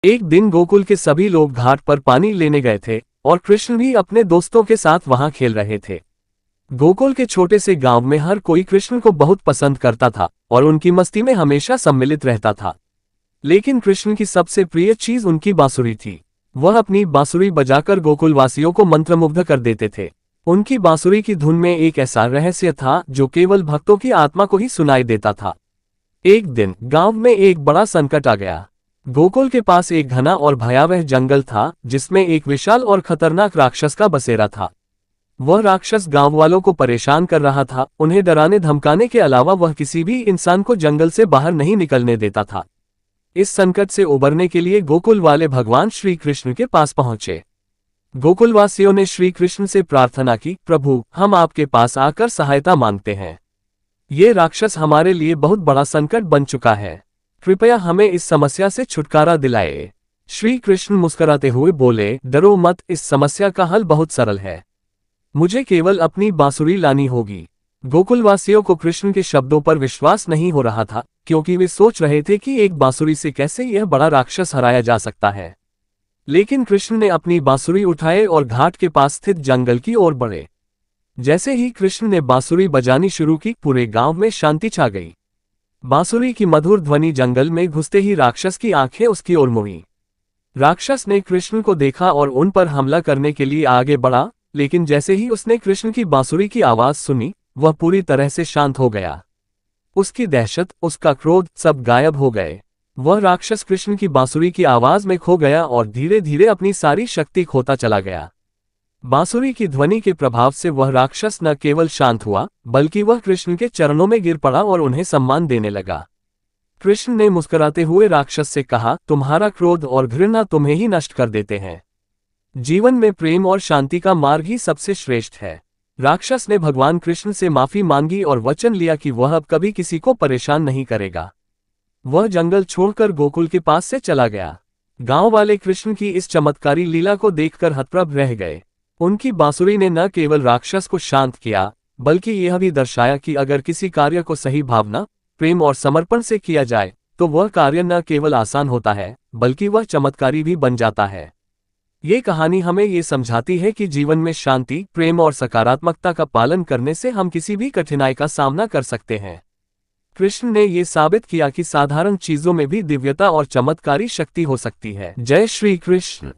एक दिन गोकुल के सभी लोग घाट पर पानी लेने गए थे और कृष्ण भी अपने दोस्तों के साथ वहां खेल रहे थे। गोकुल के छोटे से गांव में हर कोई कृष्ण को बहुत पसंद करता था और उनकी मस्ती में हमेशा सम्मिलित रहता था। लेकिन कृष्ण की सबसे प्रिय चीज उनकी बांसुरी थी। वह अपनी बांसुरी बजाकर गोकुलवासियों को मंत्रमुग्ध कर देते थे। उनकी बांसुरी की धुन में एक ऐसा रहस्य था जो केवल भक्तों की आत्मा को ही सुनाई देता था। एक दिन गांव में एक बड़ा संकट आ गया। गोकुल के पास एक घना और भयावह जंगल था जिसमें एक विशाल और खतरनाक राक्षस का बसेरा था। वह राक्षस गांव वालों को परेशान कर रहा था, उन्हें डराने धमकाने के अलावा वह किसी भी इंसान को जंगल से बाहर नहीं निकलने देता था। इस संकट से उबरने के लिए गोकुल वाले भगवान श्री कृष्ण के पास पहुंचे। गोकुलवासियों ने श्री कृष्ण से प्रार्थना की, प्रभु, हम आपके पास आकर सहायता मांगते हैं। ये राक्षस हमारे लिए बहुत बड़ा संकट बन चुका है। कृपया हमें इस समस्या से छुटकारा दिलाए। श्री कृष्ण मुस्कुराते हुए बोले, डरो मत, इस समस्या का हल बहुत सरल है। मुझे केवल अपनी बांसुरी लानी होगी। गोकुलवासियों को कृष्ण के शब्दों पर विश्वास नहीं हो रहा था, क्योंकि वे सोच रहे थे कि एक बांसुरी से कैसे यह बड़ा राक्षस हराया जा सकता है। लेकिन कृष्ण ने अपनी बांसुरी उठाए और घाट के पास स्थित जंगल की ओर बढ़े। जैसे ही कृष्ण ने बांसुरी बजानी शुरू की, पूरे गांव में शांति छा गई। बांसुरी की मधुर ध्वनि जंगल में घुसते ही राक्षस की आंखें उसकी ओर मुड़ी। राक्षस ने कृष्ण को देखा और उन पर हमला करने के लिए आगे बढ़ा, लेकिन जैसे ही उसने कृष्ण की बांसुरी की आवाज सुनी, वह पूरी तरह से शांत हो गया। उसकी दहशत, उसका क्रोध, सब गायब हो गए। वह राक्षस कृष्ण की बांसुरी की आवाज में खो गया और धीरे धीरे अपनी सारी शक्ति खोता चला गया। बांसुरी की ध्वनि के प्रभाव से वह राक्षस न केवल शांत हुआ, बल्कि वह कृष्ण के चरणों में गिर पड़ा और उन्हें सम्मान देने लगा। कृष्ण ने मुस्कुराते हुए राक्षस से कहा, तुम्हारा क्रोध और घृणा तुम्हें ही नष्ट कर देते हैं। जीवन में प्रेम और शांति का मार्ग ही सबसे श्रेष्ठ है। राक्षस ने भगवान कृष्ण से माफी मांगी और वचन लिया कि वह अब कभी किसी को परेशान नहीं करेगा। वह जंगल छोड़कर गोकुल के पास से चला गया। गांव वाले कृष्ण की इस चमत्कारी लीला को देखकर हतप्रभ रह गए। उनकी बांसुरी ने न केवल राक्षस को शांत किया, बल्कि यह भी दर्शाया कि अगर किसी कार्य को सही भावना, प्रेम और समर्पण से किया जाए, तो वह कार्य न केवल आसान होता है, बल्कि वह चमत्कारी भी बन जाता है। ये कहानी हमें ये समझाती है कि जीवन में शांति, प्रेम और सकारात्मकता का पालन करने से हम किसी भी कठिनाई का सामना कर सकते हैं। कृष्ण ने ये साबित किया कि साधारण चीजों में भी दिव्यता और चमत्कारी शक्ति हो सकती है। जय श्री कृष्ण।